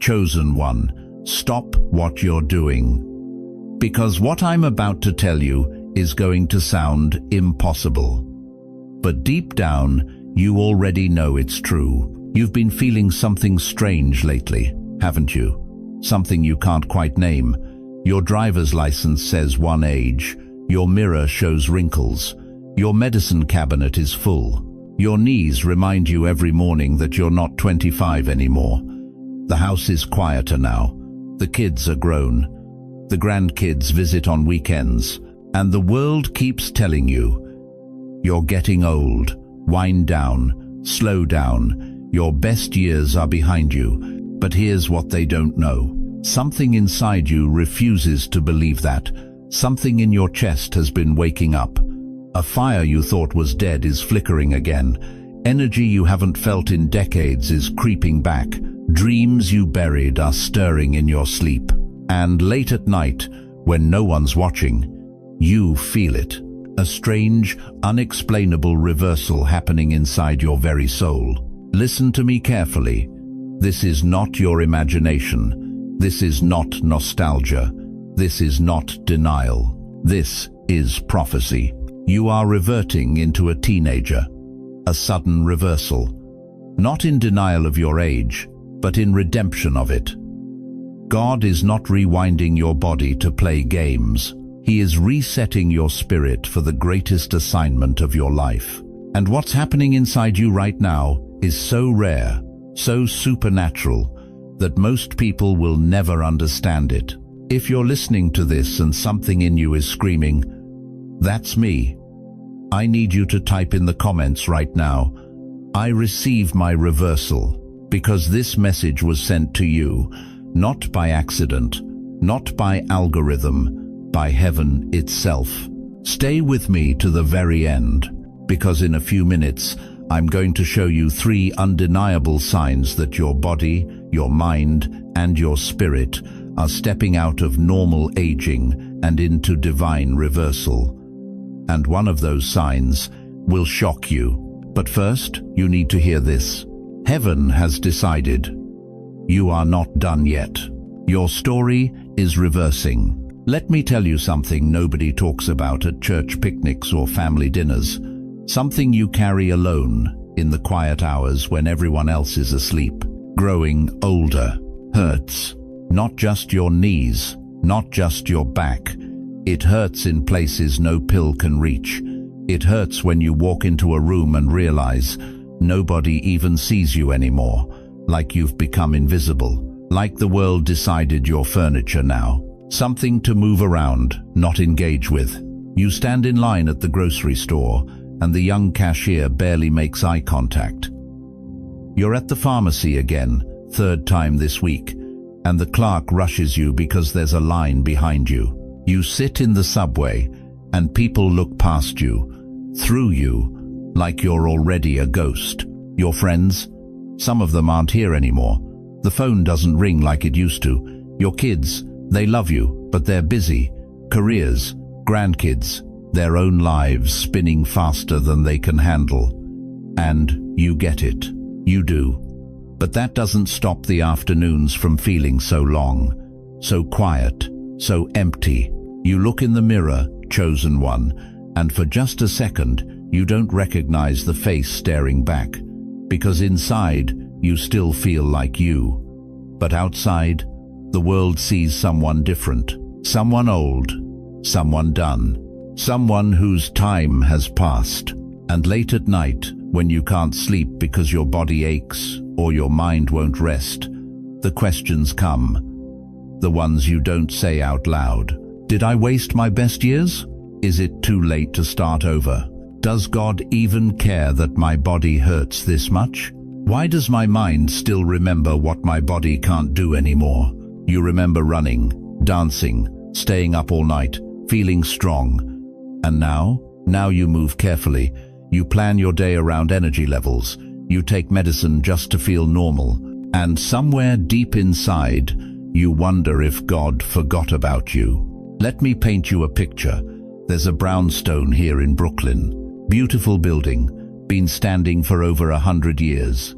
chosen one, stop what you're doing. Because what I'm about to tell you is going to sound impossible. But deep down, you already know it's true. You've been feeling something strange lately, haven't you? Something you can't quite name. Your driver's license says one age. Your mirror shows wrinkles. Your medicine cabinet is full. Your knees remind you every morning that you're not 25 anymore. The house is quieter now. The kids are grown. The grandkids visit on weekends. And the world keeps telling you, you're getting old. Wind down. Slow down. Your best years are behind you. But here's what they don't know. Something inside you refuses to believe that. Something in your chest has been waking up. A fire you thought was dead is flickering again. Energy you haven't felt in decades is creeping back. Dreams you buried are stirring in your sleep. And late at night, when no one's watching, you feel it. A strange, unexplainable reversal happening inside your very soul. Listen to me carefully. This is not your imagination. This is not nostalgia. This is not denial. This is prophecy. You are reverting into a teenager. A sudden reversal. Not in denial of your age, but in redemption of it. God is not rewinding your body to play games. He is resetting your spirit for the greatest assignment of your life. And what's happening inside you right now is so rare, so supernatural, that most people will never understand it. If you're listening to this and something in you is screaming, "That's me," I need you to type in the comments right now, "I receive my reversal," because this message was sent to you, not by accident, not by algorithm, by heaven itself. Stay with me to the very end, because in a few minutes, I'm going to show you 3 undeniable signs that your body, your mind, and your spirit are stepping out of normal aging and into divine reversal. And one of those signs will shock you. But first, you need to hear this. Heaven has decided. You are not done yet. Your story is reversing. Let me tell you something nobody talks about at church picnics or family dinners. Something you carry alone in the quiet hours when everyone else is asleep. Growing older hurts. Not just your knees, not just your back. It hurts in places no pill can reach. It hurts when you walk into a room and realize nobody even sees you anymore, like you've become invisible, like the world decided you're furniture now. Something to move around, not engage with. You stand in line at the grocery store, and the young cashier barely makes eye contact. You're at the pharmacy again, 3rd time this week, and the clerk rushes you because there's a line behind you. You sit in the subway, and people look past you, through you, like you're already a ghost. Your friends? Some of them aren't here anymore. The phone doesn't ring like it used to. Your kids, they love you, but they're busy. Careers, grandkids, their own lives spinning faster than they can handle. And you get it. You do. But that doesn't stop the afternoons from feeling so long, so quiet, so empty. You look in the mirror, chosen one, and for just a second, you don't recognize the face staring back, because inside, you still feel like you. But outside, the world sees someone different, someone old, someone done, someone whose time has passed. And late at night, when you can't sleep because your body aches or your mind won't rest, the questions come, the ones you don't say out loud. Did I waste my best years? Is it too late to start over? Does God even care that my body hurts this much? Why does my mind still remember what my body can't do anymore? You remember running, dancing, staying up all night, feeling strong. And now you move carefully. You plan your day around energy levels. You take medicine just to feel normal. And somewhere deep inside, you wonder if God forgot about you. Let me paint you a picture. There's a brownstone here in Brooklyn. Beautiful building, been standing for over 100 years.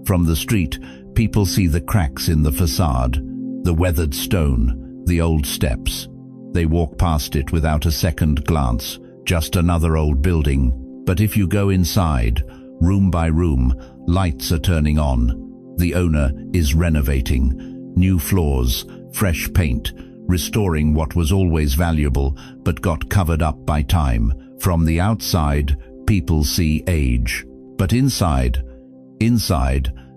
From the street, People see the cracks in the facade, the weathered stone, the old steps. They walk past it without a second glance, just another old building. But if you go inside, room by room, lights are turning on. The owner is renovating. New floors, fresh paint, restoring what was always valuable but got covered up by time. From the outside, people see age. But inside,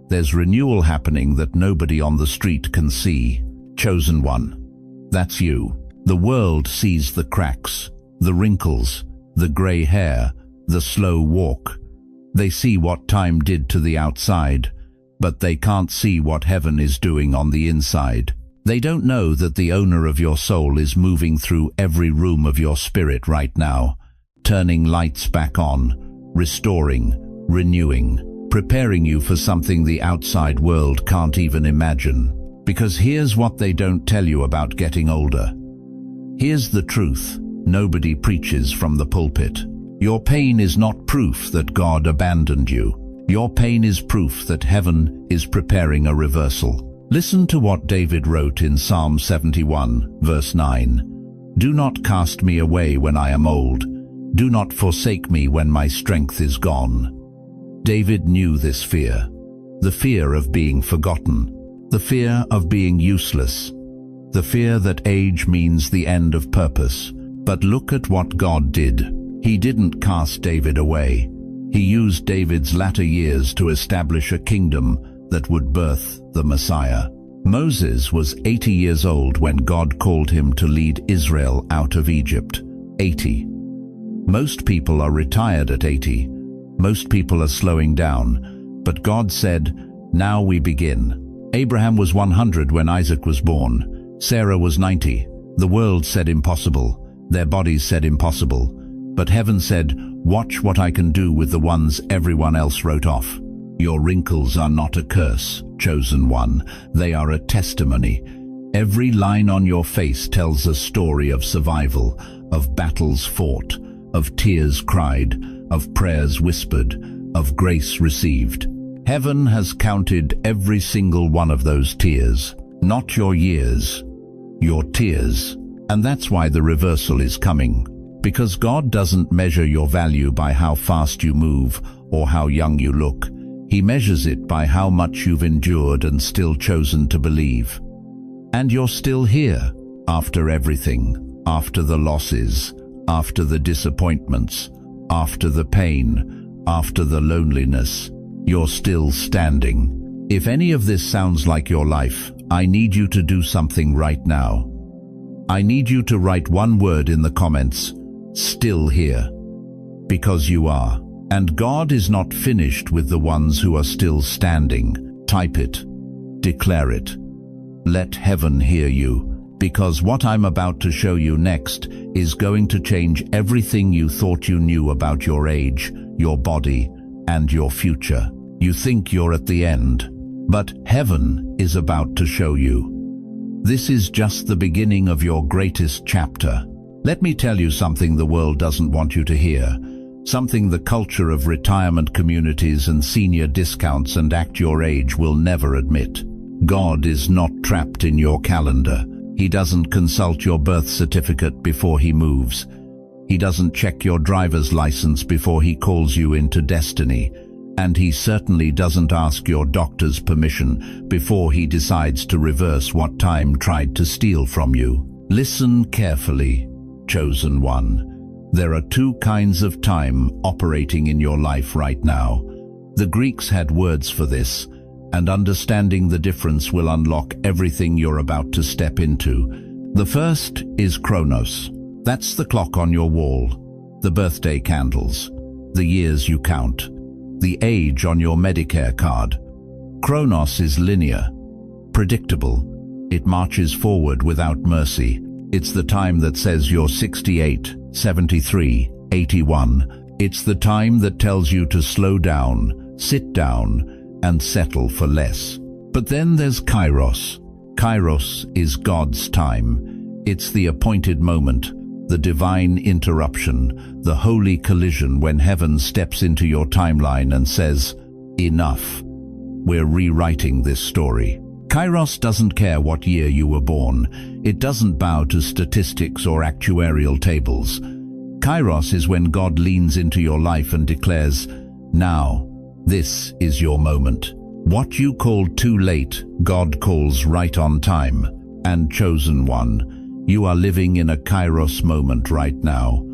there's renewal happening that nobody on the street can see. Chosen one. That's you. The world sees the cracks, the wrinkles, the grey hair, the slow walk. They see what time did to the outside, but they can't see what heaven is doing on the inside. They don't know that the owner of your soul is moving through every room of your spirit right now, turning lights back on, restoring, renewing, preparing you for something the outside world can't even imagine. Because here's what they don't tell you about getting older. Here's the truth nobody preaches from the pulpit. Your pain is not proof that God abandoned you. Your pain is proof that heaven is preparing a reversal. Listen to what David wrote in Psalm 71, verse 9. Do not cast me away when I am old. Do not forsake me when my strength is gone. David knew this fear. The fear of being forgotten. The fear of being useless. The fear that age means the end of purpose. But look at what God did. He didn't cast David away. He used David's latter years to establish a kingdom that would birth the Messiah. Moses was 80 years old when God called him to lead Israel out of Egypt. 80. Most people are retired at 80. Most people are slowing down. But God said, now we begin. Abraham was 100 when Isaac was born. Sarah was 90. The world said impossible. Their bodies said impossible. But heaven said, watch what I can do with the ones everyone else wrote off. Your wrinkles are not a curse, chosen one. They are a testimony. Every line on your face tells a story of survival, of battles fought, of tears cried, of prayers whispered, of grace received. Heaven has counted every single one of those tears. Not your years, your tears. And that's why the reversal is coming. Because God doesn't measure your value by how fast you move or how young you look. He measures it by how much you've endured and still chosen to believe. And you're still here, after everything, after the losses, after the disappointments, after the pain, after the loneliness. You're still standing. If any of this sounds like your life, I need you to do something right now. I need you to write one word in the comments, still here. Because you are. And God is not finished with the ones who are still standing. Type it. Declare it. Let heaven hear you. Because what I'm about to show you next is going to change everything you thought you knew about your age, your body, and your future. You think you're at the end, but heaven is about to show you. This is just the beginning of your greatest chapter. Let me tell you something the world doesn't want you to hear. Something the culture of retirement communities and senior discounts and act your age will never admit. God is not trapped in your calendar. He doesn't consult your birth certificate before he moves. He doesn't check your driver's license before he calls you into destiny. And he certainly doesn't ask your doctor's permission before he decides to reverse what time tried to steal from you. Listen carefully, chosen one. There are two kinds of time operating in your life right now. The Greeks had words for this, and understanding the difference will unlock everything you're about to step into. The first is Chronos. That's the clock on your wall, the birthday candles, the years you count, the age on your Medicare card. Chronos is linear, predictable. It marches forward without mercy. It's the time that says you're 68, 73, 81. It's the time that tells you to slow down, sit down, and settle for less. But then there's Kairos. Kairos is God's time. It's the appointed moment, the divine interruption, the holy collision when heaven steps into your timeline and says, enough. we're rewriting this story. Kairos doesn't care what year you were born. It doesn't bow to statistics or actuarial tables. Kairos is when God leans into your life and declares, "Now, this is your moment." What you called too late, God calls right on time. And chosen one, you are living in a Kairos moment right now.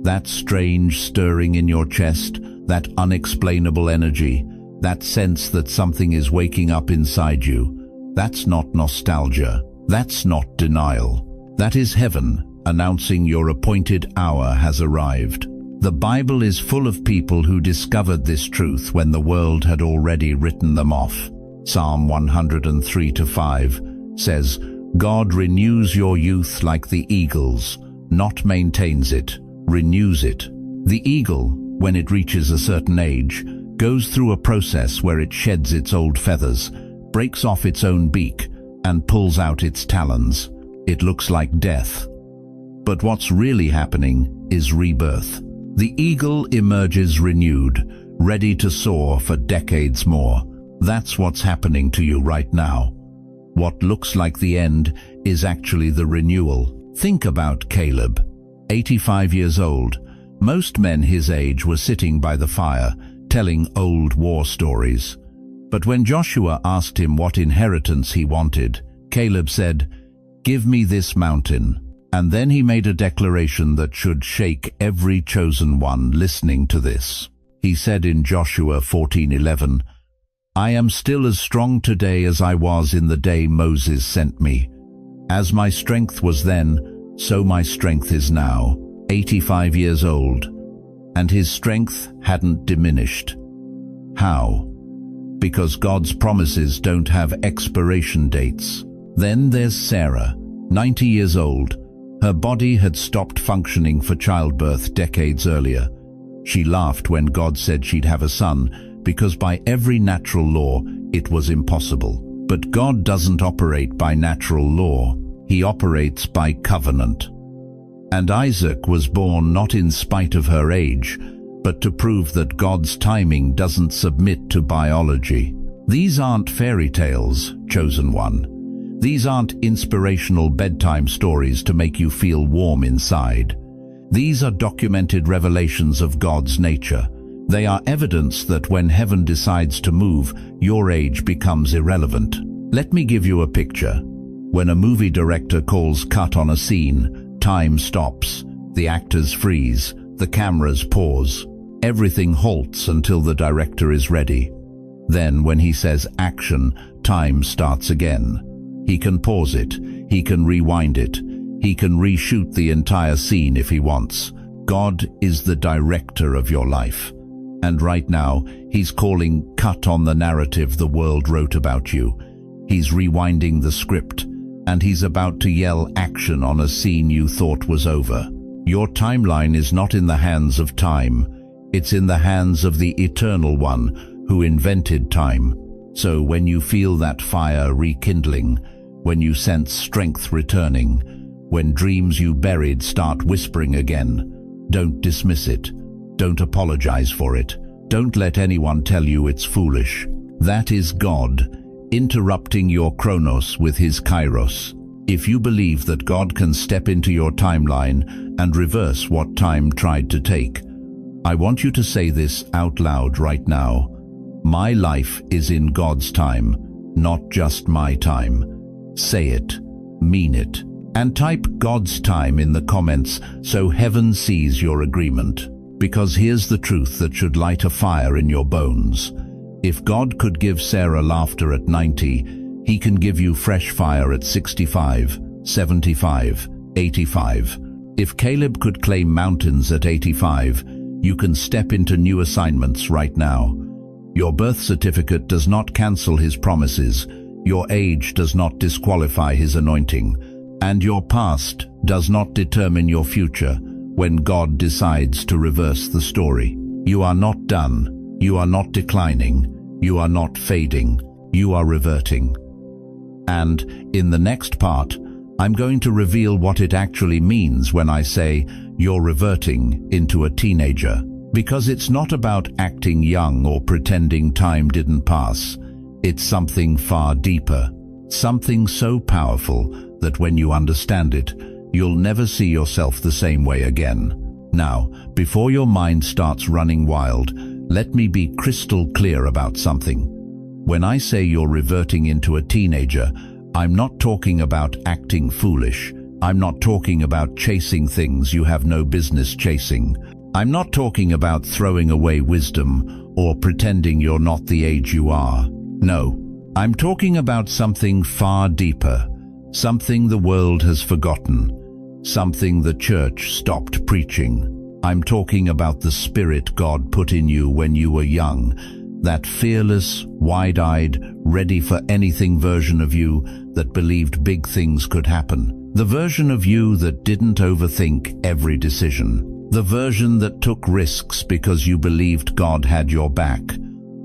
That strange stirring in your chest, that unexplainable energy, that sense that something is waking up inside you, that's not nostalgia. That's not denial. That is heaven announcing your appointed hour has arrived. The Bible is full of people who discovered this truth when the world had already written them off. Psalm 103:5 says, "God renews your youth like the eagles, not maintains it, renews it." The eagle, when it reaches a certain age, goes through a process where it sheds its old feathers, breaks off its own beak, and pulls out its talons. It looks like death. But what's really happening is rebirth. The eagle emerges renewed, ready to soar for decades more. That's what's happening to you right now. What looks like the end is actually the renewal. Think about Caleb, 85 years old. Most men his age were sitting by the fire, telling old war stories. But when Joshua asked him what inheritance he wanted, Caleb said, "Give me this mountain." And then he made a declaration that should shake every chosen one listening to this. He said in Joshua 14:11, "I am still as strong today as I was in the day Moses sent me. As my strength was then, so my strength is now." 85 years old. And his strength hadn't diminished. How? Because God's promises don't have expiration dates. Then there's Sarah, 90 years old. Her body had stopped functioning for childbirth decades earlier. She laughed when God said she'd have a son, because by every natural law, it was impossible. But God doesn't operate by natural law. He operates by covenant. And Isaac was born not in spite of her age, but to prove that God's timing doesn't submit to biology. These aren't fairy tales, chosen one. These aren't inspirational bedtime stories to make you feel warm inside. These are documented revelations of God's nature. They are evidence that when heaven decides to move, your age becomes irrelevant. Let me give you a picture. When a movie director calls cut on a scene, time stops, the actors freeze, the cameras pause. Everything halts until the director is ready. Then when he says action, time starts again. He can pause it, he can rewind it, he can reshoot the entire scene if he wants. God is the director of your life. And right now, he's calling cut on the narrative the world wrote about you. He's rewinding the script, and he's about to yell action on a scene you thought was over. Your timeline is not in the hands of time. It's in the hands of the Eternal One who invented time. So when you feel that fire rekindling, when you sense strength returning, when dreams you buried start whispering again, don't dismiss it. Don't apologize for it. Don't let anyone tell you it's foolish. That is God interrupting your chronos with his kairos. If you believe that God can step into your timeline and reverse what time tried to take, I want you to say this out loud right now. My life is in God's time, not just my time. Say it, mean it, and type God's time in the comments so heaven sees your agreement. Because here's the truth that should light a fire in your bones. If God could give Sarah laughter at 90, he can give you fresh fire at 65, 75, 85. If Caleb could claim mountains at 85, you can step into new assignments right now. Your birth certificate does not cancel his promises. Your age does not disqualify his anointing. And your past does not determine your future when God decides to reverse the story. You are not done. You are not declining. You are not fading. You are reverting. And in the next part, I'm going to reveal what it actually means when I say you're reverting into a teenager. Because it's not about acting young or pretending time didn't pass. It's something far deeper, something so powerful that when you understand it, you'll never see yourself the same way again. Now, before your mind starts running wild, let me be crystal clear about something. When I say you're reverting into a teenager, I'm not talking about acting foolish. I'm not talking about chasing things you have no business chasing. I'm not talking about throwing away wisdom or pretending you're not the age you are. No, I'm talking about something far deeper, something the world has forgotten, something the church stopped preaching. I'm talking about the spirit God put in you when you were young, that fearless, wide-eyed, ready for anything version of you that believed big things could happen. The version of you that didn't overthink every decision. The version that took risks because you believed God had your back.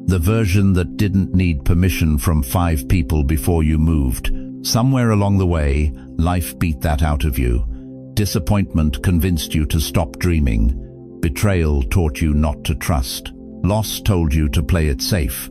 The version that didn't need permission from 5 people before you moved. Somewhere along the way, life beat that out of you. Disappointment convinced you to stop dreaming. Betrayal taught you not to trust. Loss told you to play it safe.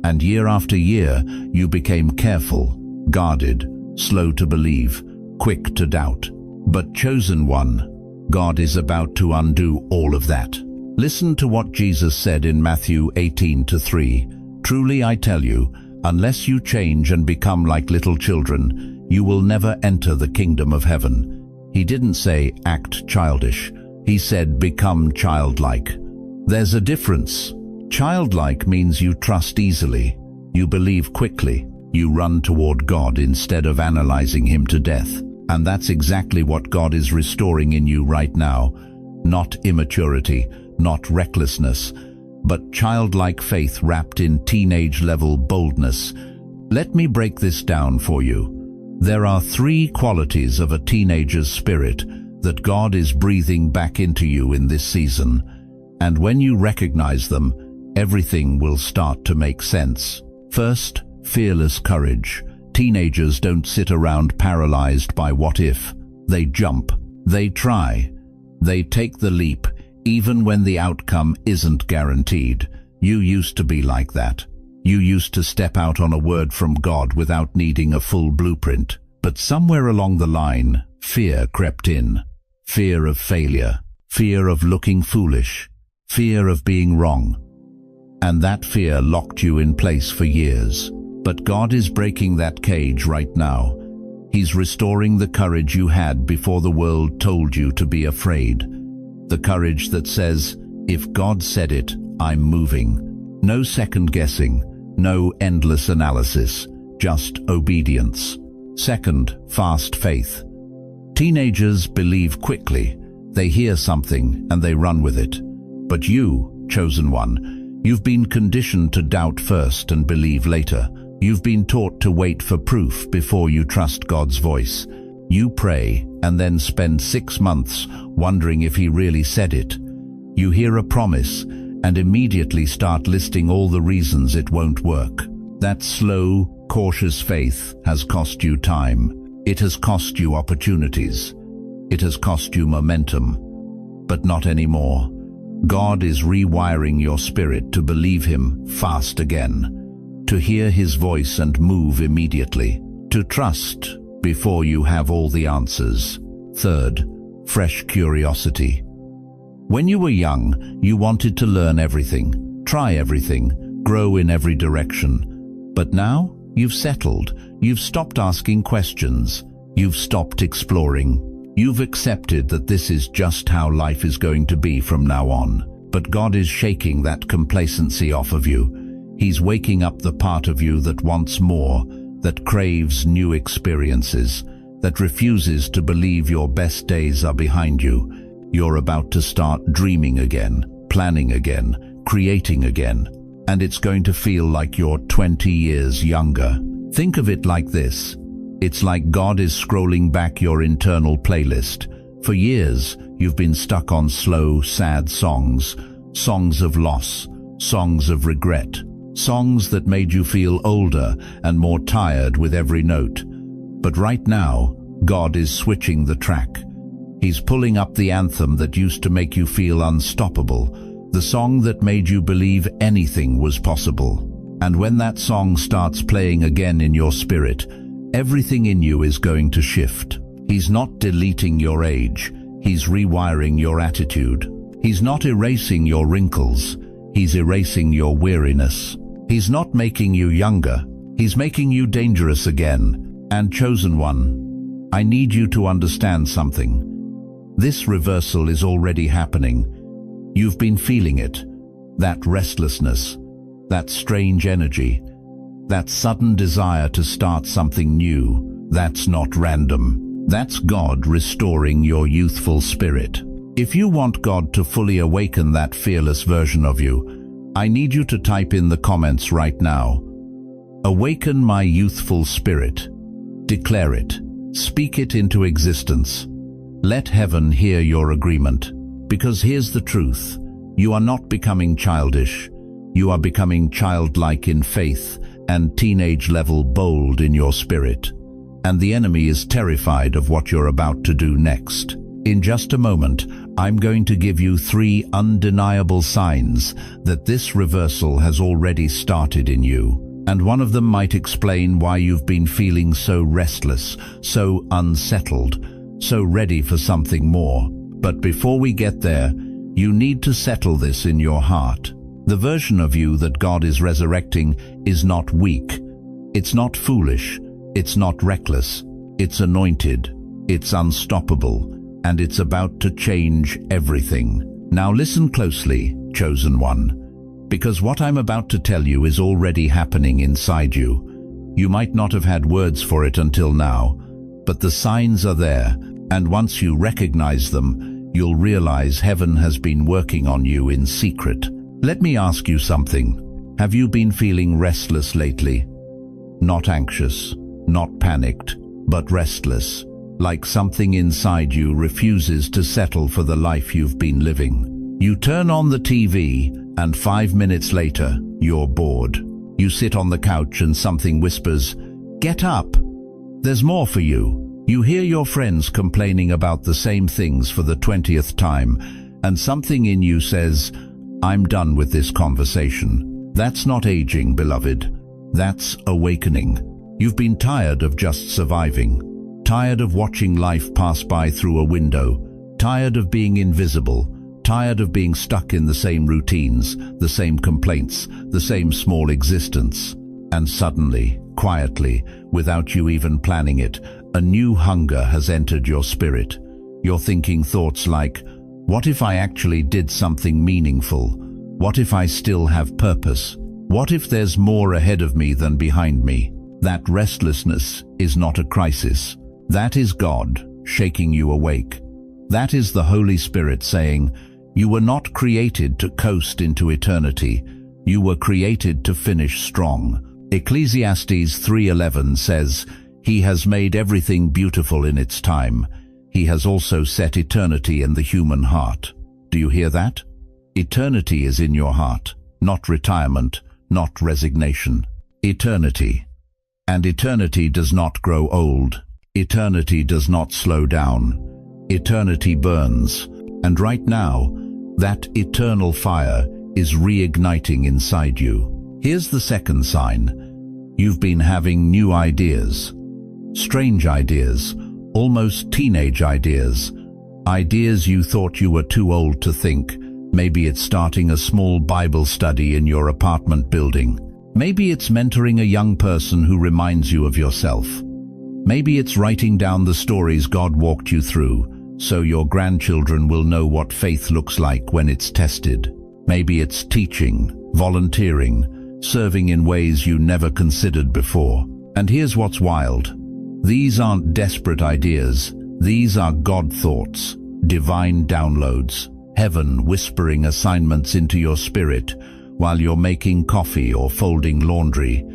And year after year, you became careful, guarded, slow to believe, quick to doubt. But chosen one, God is about to undo all of that. Listen to what Jesus said in Matthew 18:3. Truly I tell you, unless you change and become like little children, you will never enter the kingdom of heaven. He didn't say act childish. He said become childlike. There's a difference. Childlike means you trust easily. You believe quickly. You run toward God instead of analyzing Him to death. And that's exactly what God is restoring in you right now. Not immaturity, not recklessness, but childlike faith wrapped in teenage-level boldness. Let me break this down for you. There are 3 qualities of a teenager's spirit that God is breathing back into you in this season. And when you recognize them, everything will start to make sense. First, fearless courage. Teenagers don't sit around paralyzed by what if. They jump. They try. They take the leap, even when the outcome isn't guaranteed. You used to be like that. You used to step out on a word from God without needing a full blueprint. But somewhere along the line, fear crept in. Fear of failure. Fear of looking foolish. Fear of being wrong. And that fear locked you in place for years. But God is breaking that cage right now. He's restoring the courage you had before the world told you to be afraid. The courage that says, if God said it, I'm moving. No second guessing, no endless analysis, just obedience. Second, fast faith. Teenagers believe quickly. They hear something and they run with it. But you, chosen one, you've been conditioned to doubt first and believe later. You've been taught to wait for proof before you trust God's voice. You pray and then spend 6 months wondering if He really said it. You hear a promise and immediately start listing all the reasons it won't work. That slow, cautious faith has cost you time. It has cost you opportunities. It has cost you momentum. But not anymore. God is rewiring your spirit to believe Him fast again. To hear His voice and move immediately. To trust before you have all the answers. Third, fresh curiosity. When you were young, you wanted to learn everything, try everything, grow in every direction. But now, you've settled. You've stopped asking questions. You've stopped exploring. You've accepted that this is just how life is going to be from now on. But God is shaking that complacency off of you. He's waking up the part of you that wants more, that craves new experiences, that refuses to believe your best days are behind you. You're about to start dreaming again, planning again, creating again, and it's going to feel like you're 20 years younger. Think of it like this. It's like God is scrolling back your internal playlist. For years, you've been stuck on slow, sad songs, songs of loss, songs of regret, songs that made you feel older and more tired with every note. But right now, God is switching the track. He's pulling up the anthem that used to make you feel unstoppable, the song that made you believe anything was possible. And when that song starts playing again in your spirit, everything in you is going to shift. He's not deleting your age, he's rewiring your attitude. He's not erasing your wrinkles, he's erasing your weariness. He's not making you younger, he's making you dangerous again. And chosen one, I need you to understand something. This reversal is already happening. You've been feeling it, that restlessness, that strange energy, that sudden desire to start something new. That's not random. That's God restoring your youthful spirit. If you want God to fully awaken that fearless version of you, I need you to type in the comments right now. Awaken my youthful spirit. Declare it. Speak it into existence. Let heaven hear your agreement. Because here's the truth. You are not becoming childish. You are becoming childlike in faith and teenage-level bold in your spirit. And the enemy is terrified of what you're about to do next. In just a moment, I'm going to give you 3 undeniable signs that this reversal has already started in you. And one of them might explain why you've been feeling so restless, so unsettled, so ready for something more. But before we get there, you need to settle this in your heart. The version of you that God is resurrecting is not weak. It's not foolish. It's not reckless. It's anointed. It's unstoppable. And it's about to change everything. Now listen closely, chosen one, because what I'm about to tell you is already happening inside you. You might not have had words for it until now, but the signs are there, and once you recognize them, you'll realize heaven has been working on you in secret. Let me ask you something. Have you been feeling restless lately? Not anxious, not panicked, but restless. Like something inside you refuses to settle for the life you've been living. You turn on the TV, and 5 minutes later, you're bored. You sit on the couch and something whispers, "Get up! There's more for you." You hear your friends complaining about the same things for the 20th time, and something in you says, "I'm done with this conversation." That's not aging, beloved. That's awakening. You've been tired of just surviving. Tired of watching life pass by through a window, tired of being invisible, tired of being stuck in the same routines, the same complaints, the same small existence. And suddenly, quietly, without you even planning it, a new hunger has entered your spirit. You're thinking thoughts like, what if I actually did something meaningful? What if I still have purpose? What if there's more ahead of me than behind me? That restlessness is not a crisis. That is God shaking you awake. That is the Holy Spirit saying, you were not created to coast into eternity. You were created to finish strong. Ecclesiastes 3:11 says, He has made everything beautiful in its time. He has also set eternity in the human heart. Do you hear that? Eternity is in your heart, not retirement, not resignation. Eternity. And eternity does not grow old. Eternity does not slow down. Eternity burns. And right now, that eternal fire is reigniting inside you. Here's the second sign. You've been having new ideas. Strange ideas, almost teenage ideas. Ideas you thought you were too old to think. Maybe it's starting a small Bible study in your apartment building. Maybe it's mentoring a young person who reminds you of yourself. Maybe it's writing down the stories God walked you through, so your grandchildren will know what faith looks like when it's tested. Maybe it's teaching, volunteering, serving in ways you never considered before. And here's what's wild. These aren't desperate ideas. These are God thoughts, divine downloads, heaven whispering assignments into your spirit while you're making coffee or folding laundry.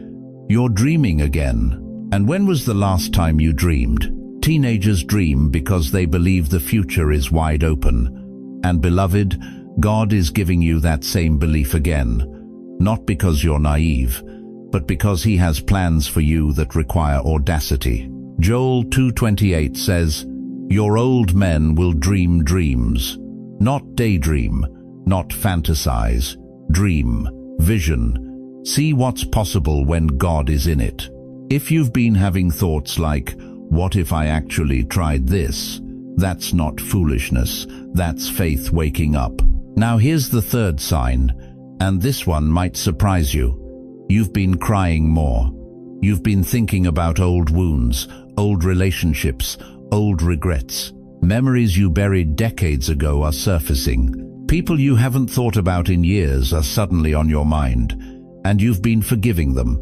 You're dreaming again. And when was the last time you dreamed? Teenagers dream because they believe the future is wide open. And beloved, God is giving you that same belief again. Not because you're naive, but because He has plans for you that require audacity. Joel 2:28 says, Your old men will dream dreams. Not daydream, not fantasize. Dream, vision. See what's possible when God is in it. If you've been having thoughts like, what if I actually tried this? That's not foolishness, that's faith waking up. Now here's the third sign, and this one might surprise you. You've been crying more. You've been thinking about old wounds, old relationships, old regrets. Memories you buried decades ago are surfacing. People you haven't thought about in years are suddenly on your mind, and you've been forgiving them,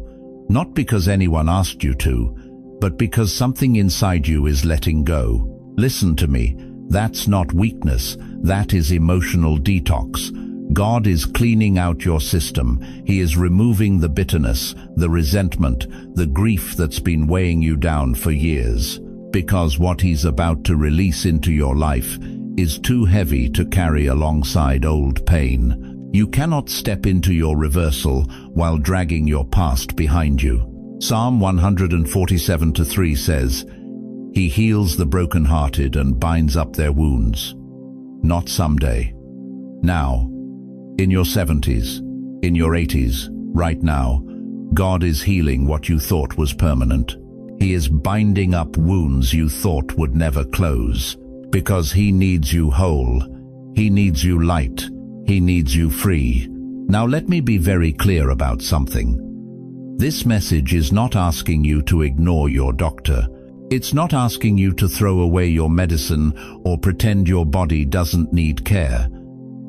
not because anyone asked you to, but because something inside you is letting go. Listen to me, that's not weakness, that is emotional detox. God is cleaning out your system. He is removing the bitterness, the resentment, the grief that's been weighing you down for years. Because what He's about to release into your life is too heavy to carry alongside old pain. You cannot step into your reversal while dragging your past behind you. Psalm 147:3 says, He heals the brokenhearted and binds up their wounds. Not someday. Now. In your 70s, in your 80s, right now, God is healing what you thought was permanent. He is binding up wounds you thought would never close, because He needs you whole. He needs you light. He needs you free. Now let me be very clear about something. This message is not asking you to ignore your doctor. It's not asking you to throw away your medicine or pretend your body doesn't need care.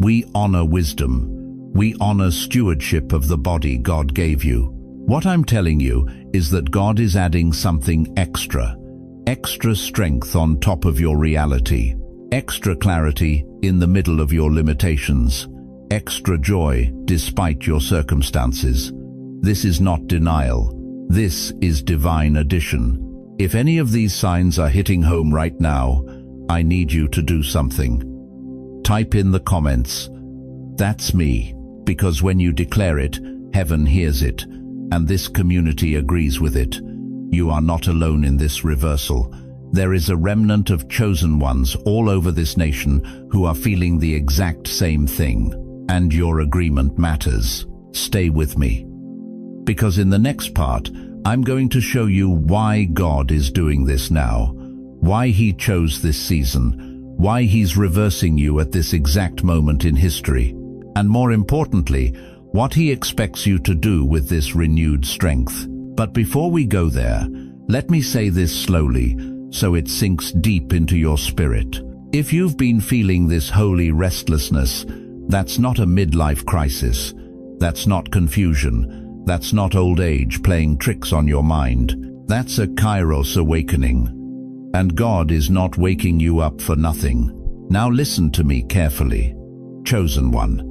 We honor wisdom. We honor stewardship of the body God gave you. What I'm telling you is that God is adding something extra strength on top of your reality, extra clarity in the middle of your limitations, extra joy despite your circumstances. This is not denial. This is divine addition. If any of these signs are hitting home right now, I need you to do something. Type in the comments, "That's me," because when you declare it, heaven hears it, and this community agrees with it. You are not alone in this reversal. There is a remnant of chosen ones all over this nation who are feeling the exact same thing, and your agreement matters. Stay with me, because in the next part, I'm going to show you why God is doing this now, why He chose this season, why He's reversing you at this exact moment in history, and more importantly, what He expects you to do with this renewed strength. But before we go there, let me say this slowly, so it sinks deep into your spirit. If you've been feeling this holy restlessness, that's not a midlife crisis. That's not confusion. That's not old age playing tricks on your mind. That's a Kairos awakening. And God is not waking you up for nothing. Now listen to me carefully, chosen one.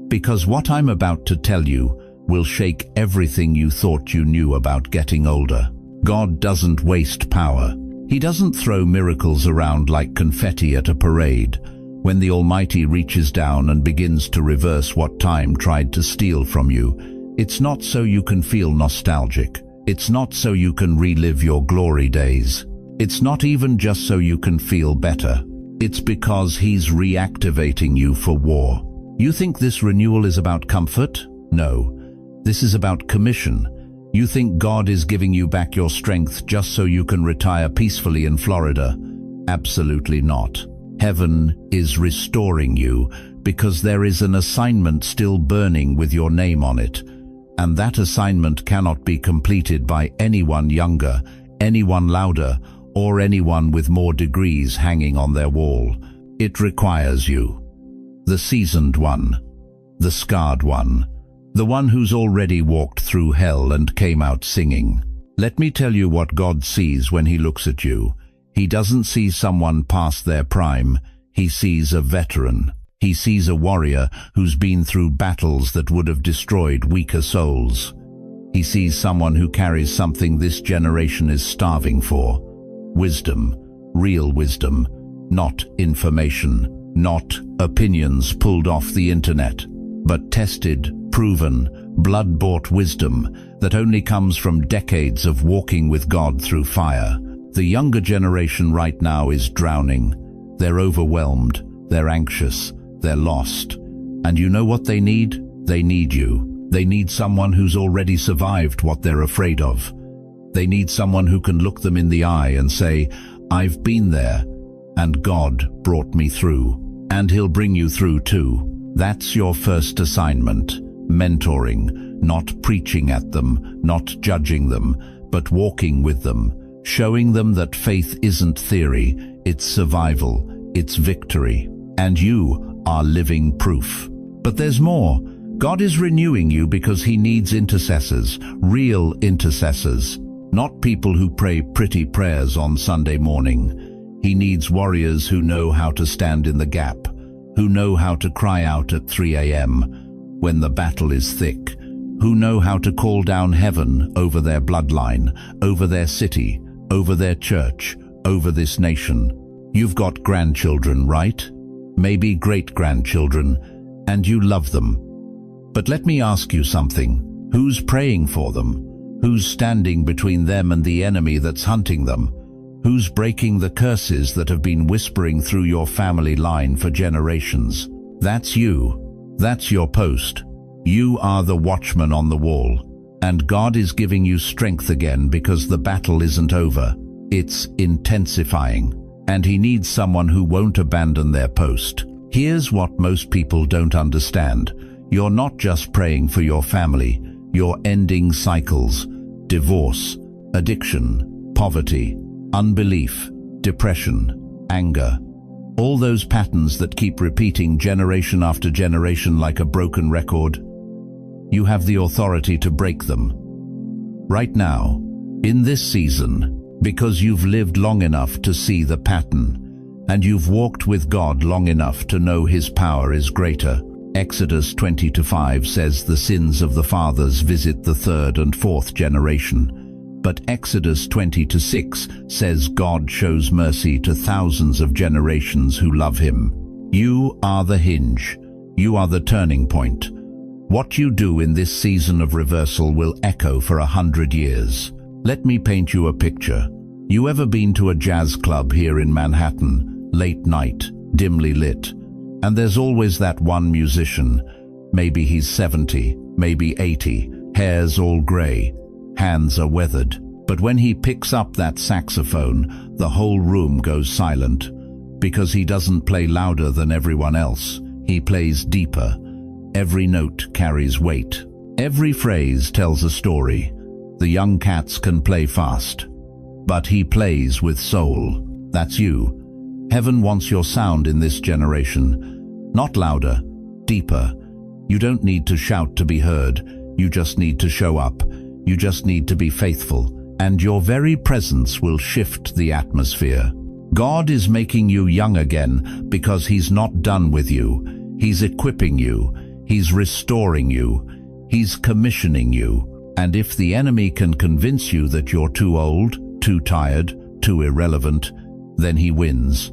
Because what I'm about to tell you will shake everything you thought you knew about getting older. God doesn't waste power. He doesn't throw miracles around like confetti at a parade. When the Almighty reaches down and begins to reverse what time tried to steal from you, it's not so you can feel nostalgic. It's not so you can relive your glory days. It's not even just so you can feel better. It's because He's reactivating you for war. You think this renewal is about comfort? No. This is about commission. You think God is giving you back your strength just so you can retire peacefully in Florida? Absolutely not. Heaven is restoring you because there is an assignment still burning with your name on it. And that assignment cannot be completed by anyone younger, anyone louder, or anyone with more degrees hanging on their wall. It requires you. The seasoned one. The scarred one. The one who's already walked through hell and came out singing. Let me tell you what God sees when He looks at you. He doesn't see someone past their prime. He sees a veteran. He sees a warrior who's been through battles that would have destroyed weaker souls. He sees someone who carries something this generation is starving for. Wisdom, real wisdom, not information, not opinions pulled off the internet, but tested, proven, blood-bought wisdom that only comes from decades of walking with God through fire. The younger generation right now is drowning. They're overwhelmed, they're anxious, they're lost. And you know what they need? They need you. They need someone who's already survived what they're afraid of. They need someone who can look them in the eye and say, "I've been there, and God brought me through." And He'll bring you through too. That's your first assignment, mentoring, not preaching at them, not judging them, but walking with them, showing them that faith isn't theory, it's survival, it's victory. And you are living proof. But there's more. God is renewing you because He needs intercessors, real intercessors, not people who pray pretty prayers on Sunday morning. He needs warriors who know how to stand in the gap, who know how to cry out at 3 a.m. when the battle is thick, who know how to call down heaven over their bloodline, over their city, over their church, over this nation. You've got grandchildren, right? Maybe great-grandchildren, and you love them. But let me ask you something. Who's praying for them? Who's standing between them and the enemy that's hunting them? Who's breaking the curses that have been whispering through your family line for generations? That's you. That's your post. You are the watchman on the wall. And God is giving you strength again because the battle isn't over. It's intensifying. And He needs someone who won't abandon their post. Here's what most people don't understand. You're not just praying for your family. You're ending cycles, divorce, addiction, poverty, unbelief, depression, anger. All those patterns that keep repeating generation after generation like a broken record. You have the authority to break them. Right now, in this season, because you've lived long enough to see the pattern, and you've walked with God long enough to know His power is greater. Exodus 20:5 says the sins of the fathers visit the third and fourth generation. But Exodus 20:6 says God shows mercy to thousands of generations who love Him. You are the hinge. You are the turning point. What you do in this season of reversal will echo for 100 years. Let me paint you a picture. You ever been to a jazz club here in Manhattan, late night, dimly lit? And there's always that one musician. Maybe he's 70, maybe 80, hair's all grey, hands are weathered. But when he picks up that saxophone, the whole room goes silent. Because he doesn't play louder than everyone else. He plays deeper. Every note carries weight. Every phrase tells a story. The young cats can play fast. But he plays with soul. That's you. Heaven wants your sound in this generation. Not louder, deeper. You don't need to shout to be heard. You just need to show up. You just need to be faithful. And your very presence will shift the atmosphere. God is making you young again because He's not done with you. He's equipping you. He's restoring you. He's commissioning you. And if the enemy can convince you that you're too old, too tired, too irrelevant, then he wins.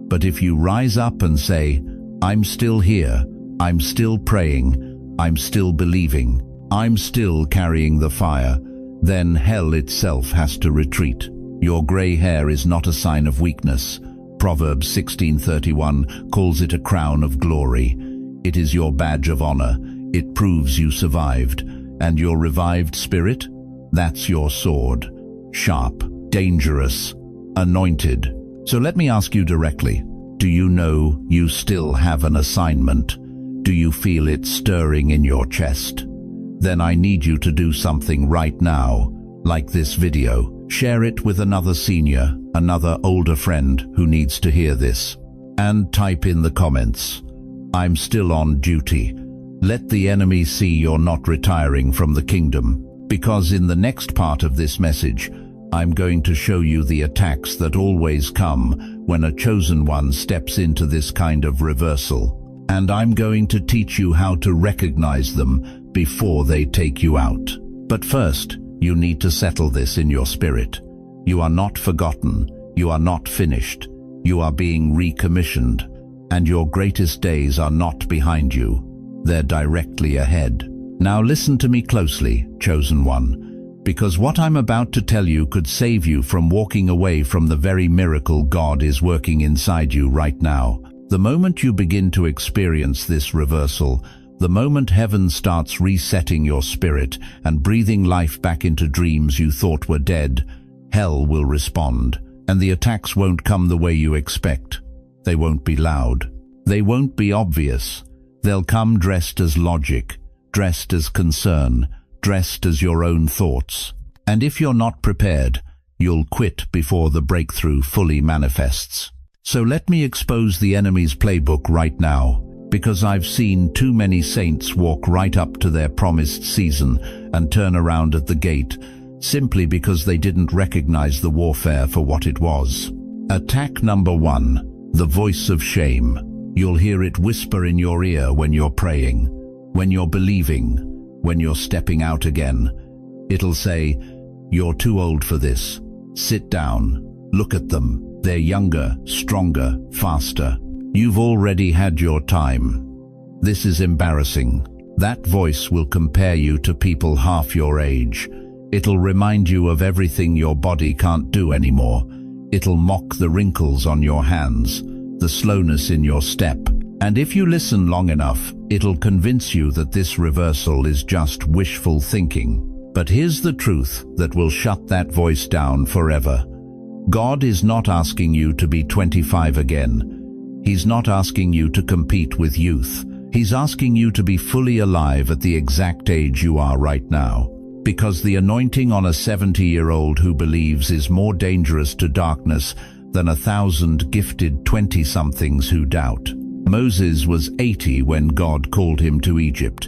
But if you rise up and say, "I'm still here, I'm still praying, I'm still believing, I'm still carrying the fire," then hell itself has to retreat. Your grey hair is not a sign of weakness. Proverbs 16:31 calls it a crown of glory. It is your badge of honor. It proves you survived. And your revived spirit? That's your sword. Sharp, dangerous, anointed. So let me ask you directly, do you know you still have an assignment? Do you feel it stirring in your chest? Then I need you to do something right now, like this video. Share it with another senior, another older friend who needs to hear this. And type in the comments, "I'm still on duty." Let the enemy see you're not retiring from the kingdom. Because in the next part of this message, I'm going to show you the attacks that always come when a chosen one steps into this kind of reversal. And I'm going to teach you how to recognize them before they take you out. But first, you need to settle this in your spirit. You are not forgotten. You are not finished. You are being recommissioned. And your greatest days are not behind you. They're directly ahead. Now listen to me closely, chosen one, because what I'm about to tell you could save you from walking away from the very miracle God is working inside you right now. The moment you begin to experience this reversal, The moment heaven starts resetting your spirit and breathing life back into dreams you thought were dead, hell will respond, and the attacks won't come the way you expect. They won't be loud. They won't be obvious. They'll come dressed as logic, dressed as concern, dressed as your own thoughts. And if you're not prepared, you'll quit before the breakthrough fully manifests. So let me expose the enemy's playbook right now, because I've seen too many saints walk right up to their promised season and turn around at the gate, simply because they didn't recognize the warfare for what it was. Attack number 1, the voice of shame. You'll hear it whisper in your ear when you're praying, when you're believing, when you're stepping out again. It'll say, "You're too old for this. Sit down. Look at them. They're younger, stronger, faster. You've already had your time. This is embarrassing." That voice will compare you to people half your age. It'll remind you of everything your body can't do anymore. It'll mock the wrinkles on your hands, the slowness in your step. And if you listen long enough, it'll convince you that this reversal is just wishful thinking. But here's the truth that will shut that voice down forever. God is not asking you to be 25 again. He's not asking you to compete with youth. He's asking you to be fully alive at the exact age you are right now. Because the anointing on a 70-year-old who believes is more dangerous to darkness than 1,000 gifted 20-somethings who doubt. Moses was 80 when God called him to Egypt.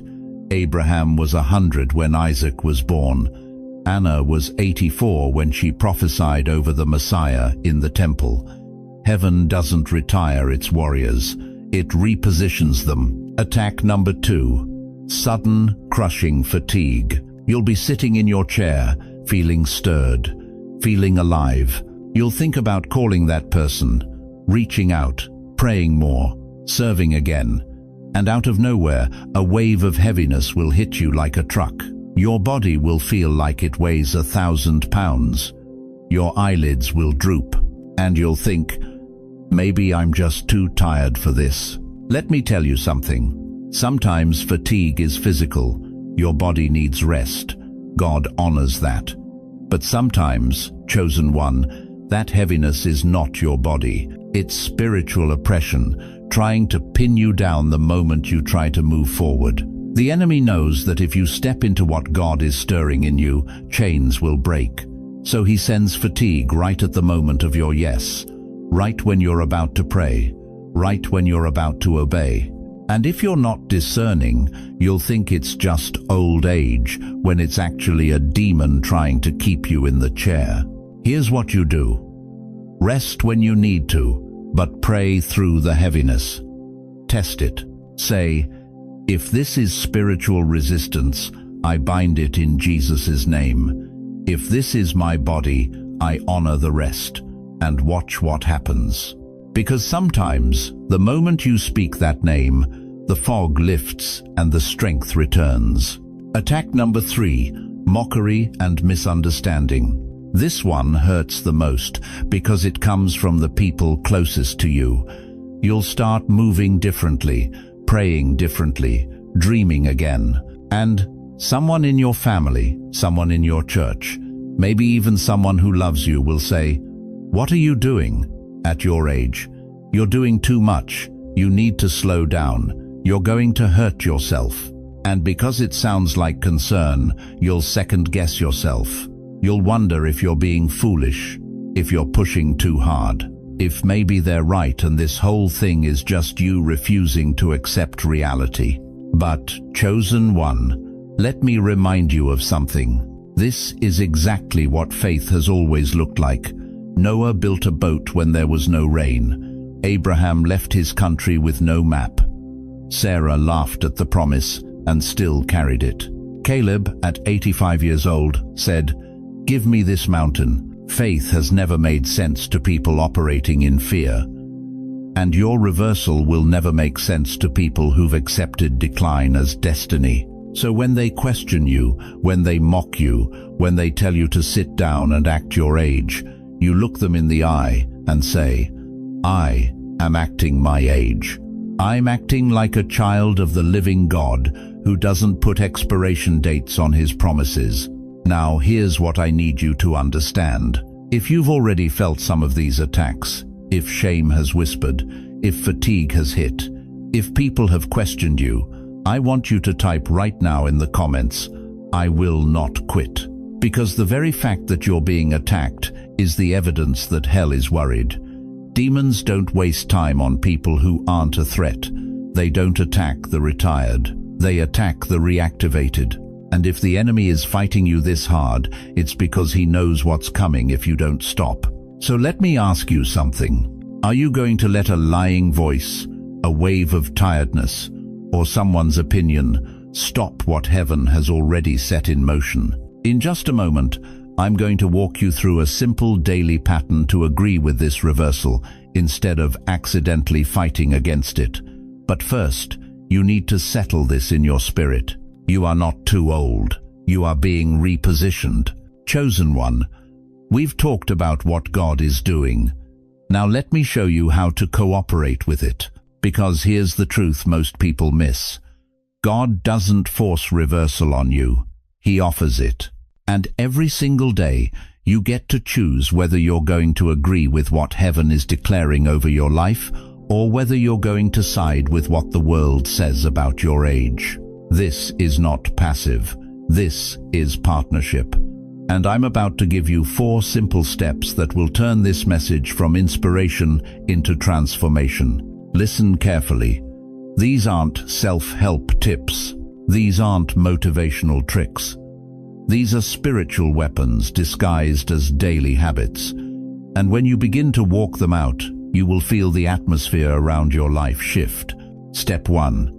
Abraham was 100 when Isaac was born. Anna was 84 when she prophesied over the Messiah in the temple. Heaven doesn't retire its warriors. It repositions them. Attack number 2. Sudden, crushing fatigue. You'll be sitting in your chair, feeling stirred, feeling alive. You'll think about calling that person, reaching out, praying more, serving again. And out of nowhere, a wave of heaviness will hit you like a truck. Your body will feel like it weighs 1,000 pounds. Your eyelids will droop, and you'll think, maybe I'm just too tired for this. Let me tell you something. Sometimes fatigue is physical. Your body needs rest. God honors that. But sometimes, chosen one, that heaviness is not your body. It's spiritual oppression, trying to pin you down the moment you try to move forward. The enemy knows that if you step into what God is stirring in you, chains will break. So he sends fatigue right at the moment of your yes, right when you're about to pray, right when you're about to obey. And if you're not discerning, you'll think it's just old age, when it's actually a demon trying to keep you in the chair. Here's what you do. Rest when you need to, but pray through the heaviness. Test it. Say, if this is spiritual resistance, I bind it in Jesus' name. If this is my body, I honor the rest, and watch what happens. Because sometimes, the moment you speak that name, the fog lifts and the strength returns. Attack number 3, mockery and misunderstanding. This one hurts the most because it comes from the people closest to you. You'll start moving differently, praying differently, dreaming again. And someone in your family, someone in your church, maybe even someone who loves you will say, "What are you doing? At your age, you're doing too much. You need to slow down. You're going to hurt yourself." And because it sounds like concern, you'll second-guess yourself. You'll wonder if you're being foolish, if you're pushing too hard, if maybe they're right and this whole thing is just you refusing to accept reality. But, chosen one, let me remind you of something. This is exactly what faith has always looked like. Noah built a boat when there was no rain. Abraham left his country with no map. Sarah laughed at the promise and still carried it. Caleb, at 85 years old, said, "Give me this mountain." Faith has never made sense to people operating in fear. And your reversal will never make sense to people who've accepted decline as destiny. So when they question you, when they mock you, when they tell you to sit down and act your age, you look them in the eye and say, "I am acting my age. I'm acting like a child of the living God who doesn't put expiration dates on his promises. Now here's what I need you to understand. If you've already felt some of these attacks, if shame has whispered, if fatigue has hit, if people have questioned you, I want you to type right now in the comments, "I will not quit." Because the very fact that you're being attacked is the evidence that hell is worried. Demons don't waste time on people who aren't a threat. They don't attack the retired. They attack the reactivated. And if the enemy is fighting you this hard, it's because he knows what's coming if you don't stop. So let me ask you something. Are you going to let a lying voice, a wave of tiredness, or someone's opinion stop what heaven has already set in motion? In just a moment, I'm going to walk you through a simple daily pattern to agree with this reversal instead of accidentally fighting against it. But first, you need to settle this in your spirit. You are not too old. You are being repositioned. Chosen one, we've talked about what God is doing. Now let me show you how to cooperate with it. Because here's the truth most people miss. God doesn't force reversal on you. He offers it. And every single day, you get to choose whether you're going to agree with what heaven is declaring over your life, or whether you're going to side with what the world says about your age. This is not passive. This is partnership. And I'm about to give you 4 simple steps that will turn this message from inspiration into transformation. Listen carefully. These aren't self-help tips. These aren't motivational tricks. These are spiritual weapons disguised as daily habits. And when you begin to walk them out, you will feel the atmosphere around your life shift. Step 1.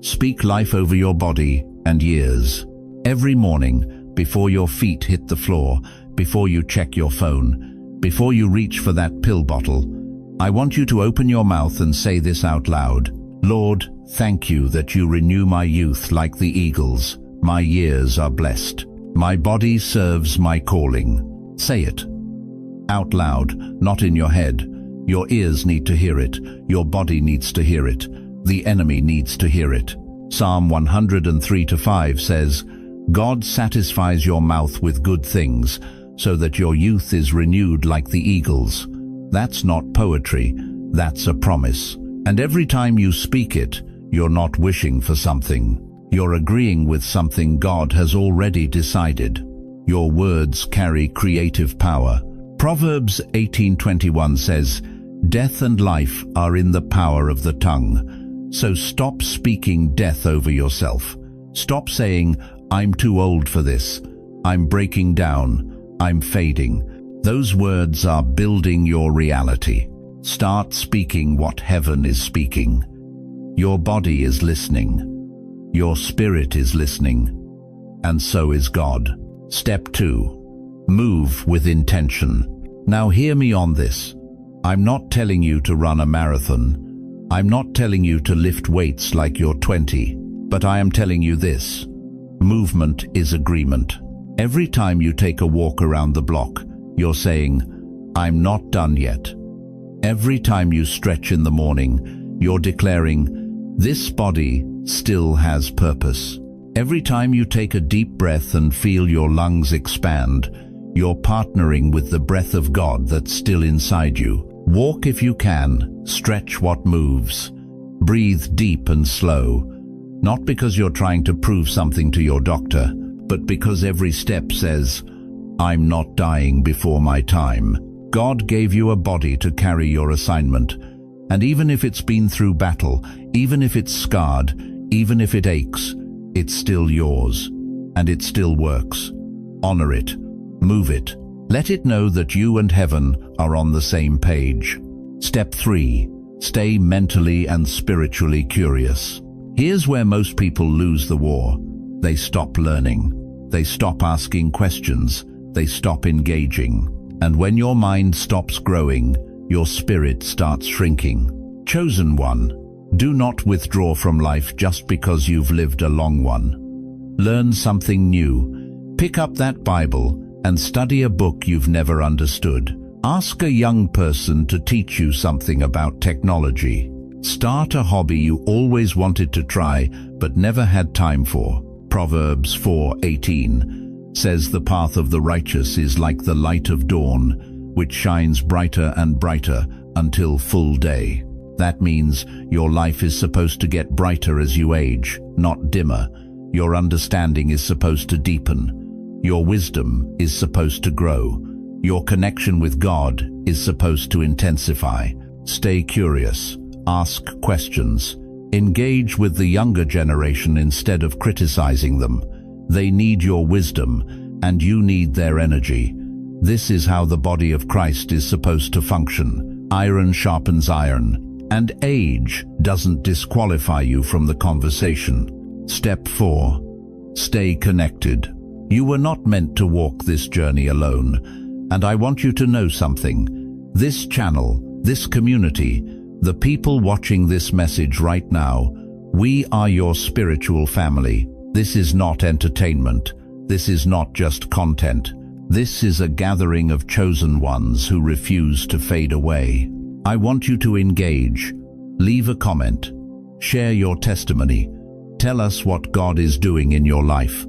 Speak life over your body and years. Every morning, before your feet hit the floor, before you check your phone, before you reach for that pill bottle, I want you to open your mouth and say this out loud. Lord, thank you that you renew my youth like the eagles. My years are blessed. My body serves my calling. Say it. Out loud, not in your head. Your ears need to hear it. Your body needs to hear it. The enemy needs to hear it. Psalm 103:5 says, God satisfies your mouth with good things, so that your youth is renewed like the eagles. That's not poetry, that's a promise. And every time you speak it, you're not wishing for something. You're agreeing with something God has already decided. Your words carry creative power. Proverbs 18:21 says, Death and life are in the power of the tongue. So stop speaking death over yourself. Stop saying, I'm too old for this. I'm breaking down. I'm fading. Those words are building your reality. Start speaking what heaven is speaking. Your body is listening. Your spirit is listening. And so is God. Step 2. Move with intention. Now hear me on this. I'm not telling you to run a marathon. I'm not telling you to lift weights like you're 20. But I am telling you this. Movement is agreement. Every time you take a walk around the block, you're saying, I'm not done yet. Every time you stretch in the morning, you're declaring, this body still has purpose. Every time you take a deep breath and feel your lungs expand, you're partnering with the breath of God that's still inside you. Walk if you can, stretch what moves. Breathe deep and slow, not because you're trying to prove something to your doctor, but because every step says, I'm not dying before my time. God gave you a body to carry your assignment, and even if it's been through battle, even if it's scarred, even if it aches, it's still yours, and it still works. Honor it, move it, let it know that you and heaven are on the same page. Step 3. Stay mentally and spiritually curious. Here's where most people lose the war. They stop learning. They stop asking questions. They stop engaging. And when your mind stops growing, your spirit starts shrinking. Chosen one, do not withdraw from life just because you've lived a long one. Learn something new. Pick up that Bible and study a book you've never understood. Ask a young person to teach you something about technology. Start a hobby you always wanted to try but never had time for. Proverbs 4:18 says the path of the righteous is like the light of dawn, which shines brighter and brighter until full day. That means your life is supposed to get brighter as you age, not dimmer. Your understanding is supposed to deepen. Your wisdom is supposed to grow. Your connection with God is supposed to intensify. Stay curious. Ask questions. Engage with the younger generation instead of criticizing them. They need your wisdom, and you need their energy. This is how the body of Christ is supposed to function. Iron sharpens iron, and age doesn't disqualify you from the conversation. Step 4. Stay connected. You were not meant to walk this journey alone, and I want you to know something. This channel, this community, the people watching this message right now, we are your spiritual family. This is not entertainment. This is not just content. This is a gathering of chosen ones who refuse to fade away. I want you to engage. Leave a comment. Share your testimony. Tell us what God is doing in your life.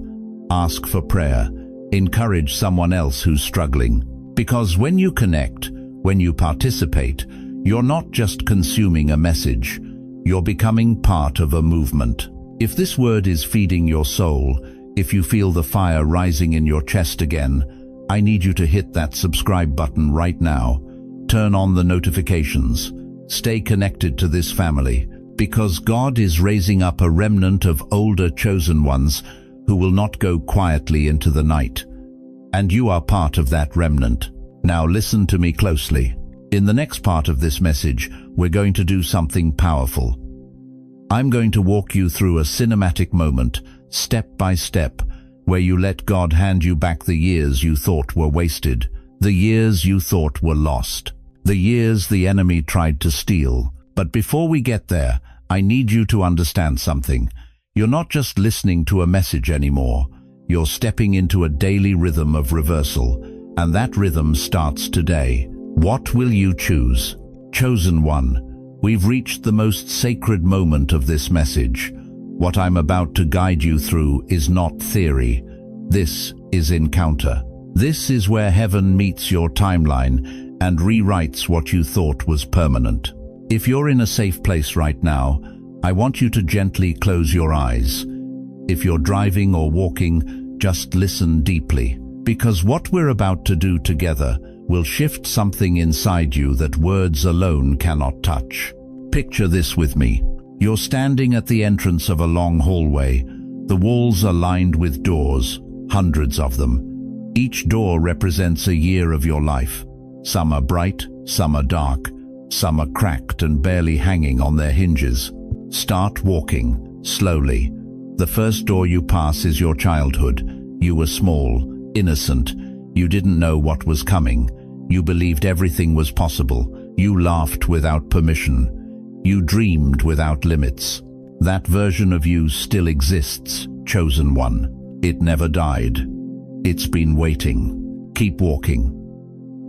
Ask for prayer. Encourage someone else who's struggling. Because when you connect, when you participate, you're not just consuming a message. You're becoming part of a movement. If this word is feeding your soul, if you feel the fire rising in your chest again, I need you to hit that subscribe button right now. Turn on the notifications. Stay connected to this family, because God is raising up a remnant of older chosen ones who will not go quietly into the night. And you are part of that remnant. Now listen to me closely. In the next part of this message, we're going to do something powerful. I'm going to walk you through a cinematic moment, step by step, where you let God hand you back the years you thought were wasted, the years you thought were lost, the years the enemy tried to steal. But before we get there, I need you to understand something. You're not just listening to a message anymore. You're stepping into a daily rhythm of reversal, and that rhythm starts today. What will you choose? Chosen one, we've reached the most sacred moment of this message. What I'm about to guide you through is not theory. This is encounter. This is where heaven meets your timeline and rewrites what you thought was permanent. If you're in a safe place right now, I want you to gently close your eyes. If you're driving or walking, just listen deeply, because what we're about to do together will shift something inside you that words alone cannot touch. Picture this with me. You're standing at the entrance of a long hallway. The walls are lined with doors, hundreds of them. Each door represents a year of your life. Some are bright, some are dark, some are cracked and barely hanging on their hinges. Start walking, slowly. The first door you pass is your childhood. You were small, innocent. You didn't know what was coming. You believed everything was possible. You laughed without permission. You dreamed without limits. That version of you still exists, chosen one. It never died. It's been waiting. Keep walking.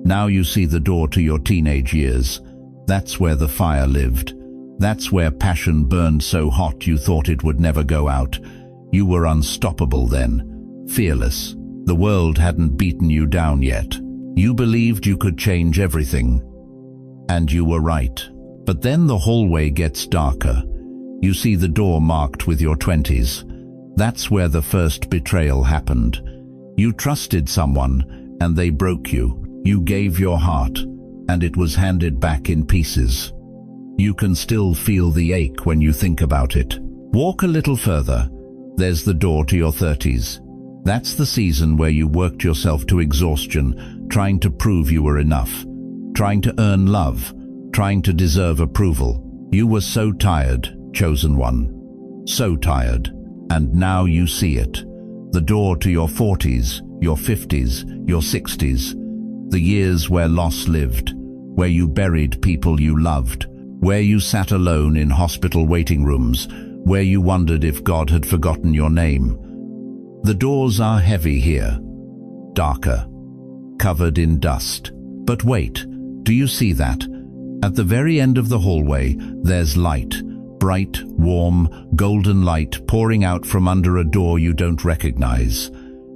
Now you see the door to your teenage years. That's where the fire lived. That's where passion burned so hot you thought it would never go out. You were unstoppable then, fearless. The world hadn't beaten you down yet. You believed you could change everything. And you were right. But then the hallway gets darker. You see the door marked with your 20s. That's where the first betrayal happened. You trusted someone, and they broke you. You gave your heart, and it was handed back in pieces. You can still feel the ache when you think about it. Walk a little further. There's the door to your 30s. That's the season where you worked yourself to exhaustion, trying to prove you were enough, trying to earn love, trying to deserve approval. You were so tired, chosen one. So tired. And now you see it. The door to your 40s, your 50s, your 60s. The years where loss lived, where you buried people you loved, where you sat alone in hospital waiting rooms, where you wondered if God had forgotten your name. The doors are heavy here, darker, covered in dust. But wait, do you see that? At the very end of the hallway, there's light. Bright, warm, golden light pouring out from under a door you don't recognize.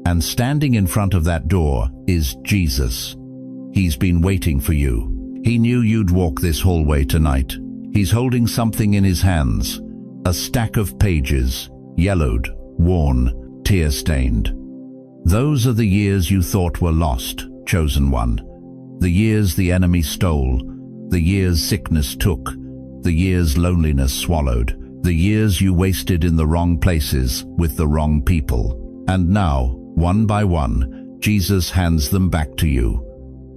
And standing in front of that door is Jesus. He's been waiting for you. He knew you'd walk this hallway tonight. He's holding something in his hands. A stack of pages, yellowed, worn, tear-stained. Those are the years you thought were lost, chosen one. The years the enemy stole. The years sickness took. The years loneliness swallowed. The years you wasted in the wrong places with the wrong people. And now, one by one, Jesus hands them back to you.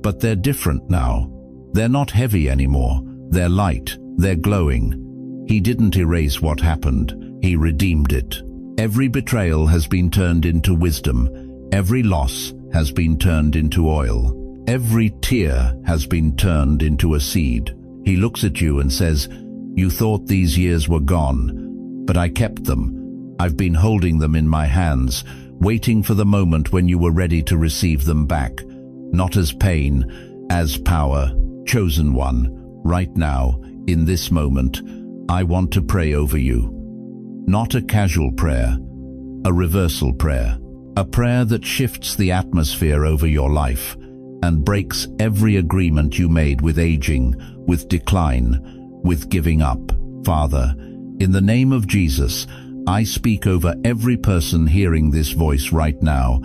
But they're different now. They're not heavy anymore. They're light. They're glowing. He didn't erase what happened. He redeemed it. Every betrayal has been turned into wisdom. Every loss has been turned into oil. Every tear has been turned into a seed. He looks at you and says, "You thought these years were gone, but I kept them. I've been holding them in my hands, waiting for the moment when you were ready to receive them back. Not as pain, as power. Chosen one, right now, in this moment, I want to pray over you." Not a casual prayer, a reversal prayer. A prayer that shifts the atmosphere over your life and breaks every agreement you made with aging, with decline, with giving up. Father, in the name of Jesus, I speak over every person hearing this voice right now.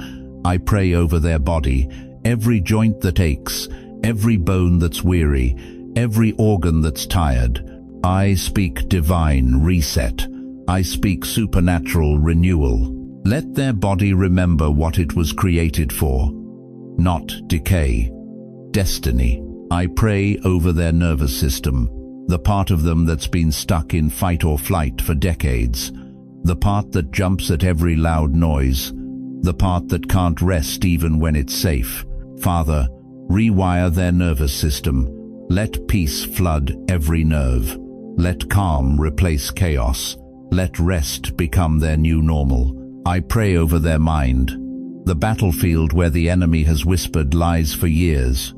I pray over their body, every joint that aches, every bone that's weary, every organ that's tired. I speak divine reset. I speak supernatural renewal. Let their body remember what it was created for. Not decay, destiny. I pray over their nervous system, the part of them that's been stuck in fight or flight for decades, the part that jumps at every loud noise, the part that can't rest even when it's safe. Father, rewire their nervous system. Let peace flood every nerve. Let calm replace chaos. Let rest become their new normal. I pray over their mind, the battlefield where the enemy has whispered lies for years.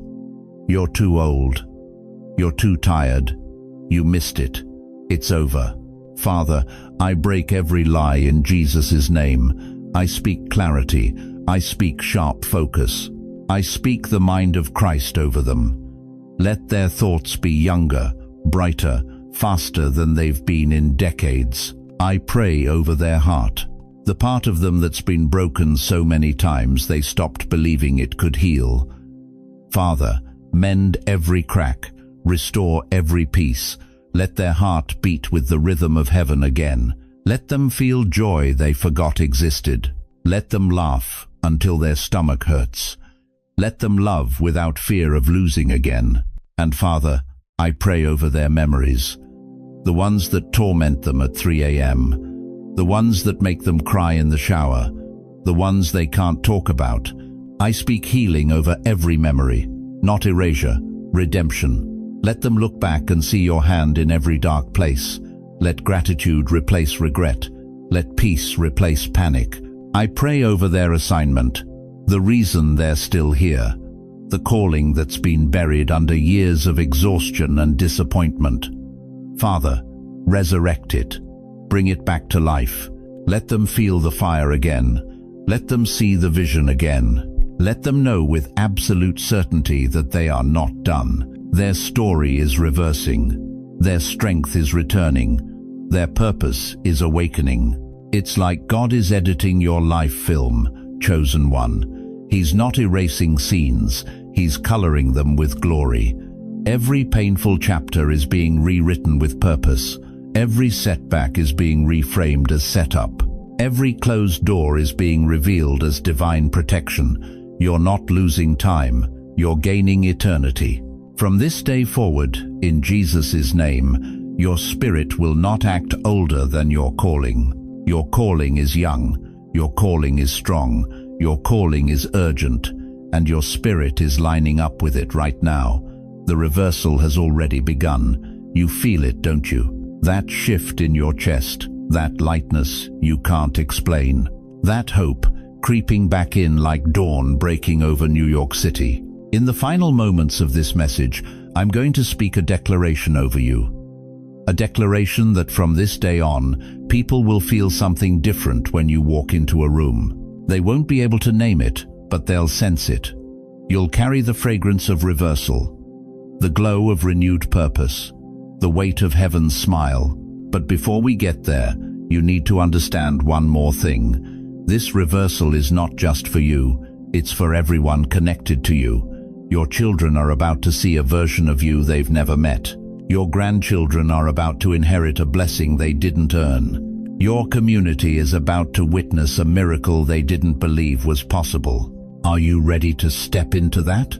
You're too old. You're too tired. You missed it. It's over. Father, I break every lie in Jesus' name. I speak clarity. I speak sharp focus. I speak the mind of Christ over them. Let their thoughts be younger, brighter, faster than they've been in decades. I pray over their heart, the part of them that's been broken so many times they stopped believing it could heal. Father, mend every crack, restore every piece. Let their heart beat with the rhythm of heaven again. Let them feel joy they forgot existed. Let them laugh until their stomach hurts. Let them love without fear of losing again. And Father, I pray over their memories, the ones that torment them at 3 a.m., the ones that make them cry in the shower, the ones they can't talk about. I speak healing over every memory, not erasure, redemption. Let them look back and see your hand in every dark place. Let gratitude replace regret. Let peace replace panic. I pray over their assignment, the reason they're still here, the calling that's been buried under years of exhaustion and disappointment. Father, resurrect it. Bring it back to life. Let them feel the fire again. Let them see the vision again. Let them know with absolute certainty that they are not done. Their story is reversing. Their strength is returning. Their purpose is awakening. It's like God is editing your life film, chosen one. He's not erasing scenes. He's coloring them with glory. Every painful chapter is being rewritten with purpose. Every setback is being reframed as setup. Every closed door is being revealed as divine protection. You're not losing time. You're gaining eternity. From this day forward, in Jesus' name, your spirit will not act older than your calling. Your calling is young. Your calling is strong. Your calling is urgent. And your spirit is lining up with it right now. The reversal has already begun. You feel it, don't you? That shift in your chest, that lightness you can't explain. That hope creeping back in like dawn breaking over New York City. In the final moments of this message, I'm going to speak a declaration over you. A declaration that from this day on, people will feel something different when you walk into a room. They won't be able to name it, but they'll sense it. You'll carry the fragrance of reversal, the glow of renewed purpose, the weight of heaven's smile. But before we get there, you need to understand one more thing. This reversal is not just for you, it's for everyone connected to you. Your children are about to see a version of you they've never met. Your grandchildren are about to inherit a blessing they didn't earn. Your community is about to witness a miracle they didn't believe was possible. Are you ready to step into that?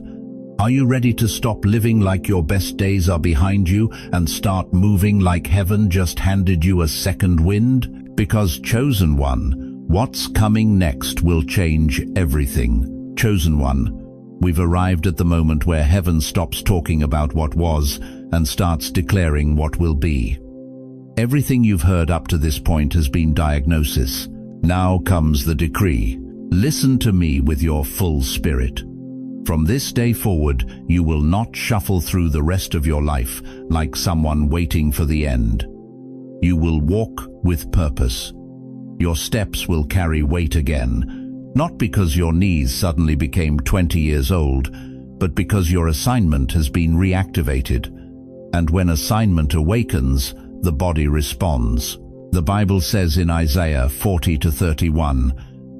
Are you ready to stop living like your best days are behind you and start moving like heaven just handed you a second wind? Because chosen one, what's coming next will change everything. Chosen one, we've arrived at the moment where heaven stops talking about what was and starts declaring what will be. Everything you've heard up to this point has been diagnosis. Now comes the decree. Listen to me with your full spirit. From this day forward, you will not shuffle through the rest of your life like someone waiting for the end. You will walk with purpose. Your steps will carry weight again, not because your knees suddenly became 20 years old, but because your assignment has been reactivated. And when assignment awakens, the body responds. The Bible says in Isaiah 40-31,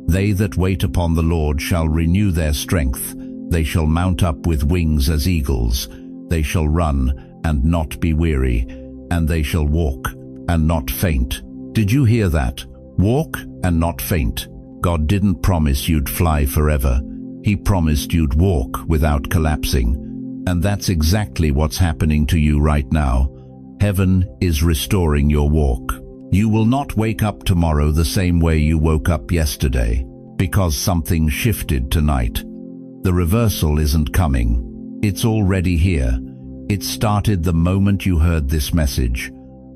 "They that wait upon the Lord shall renew their strength. They shall mount up with wings as eagles. They shall run and not be weary, and they shall walk and not faint." Did you hear that? Walk and not faint. God didn't promise you'd fly forever. He promised you'd walk without collapsing. And that's exactly what's happening to you right now. Heaven is restoring your walk. You will not wake up tomorrow the same way you woke up yesterday, because something shifted tonight. The reversal isn't coming. It's already here. It started the moment you heard this message,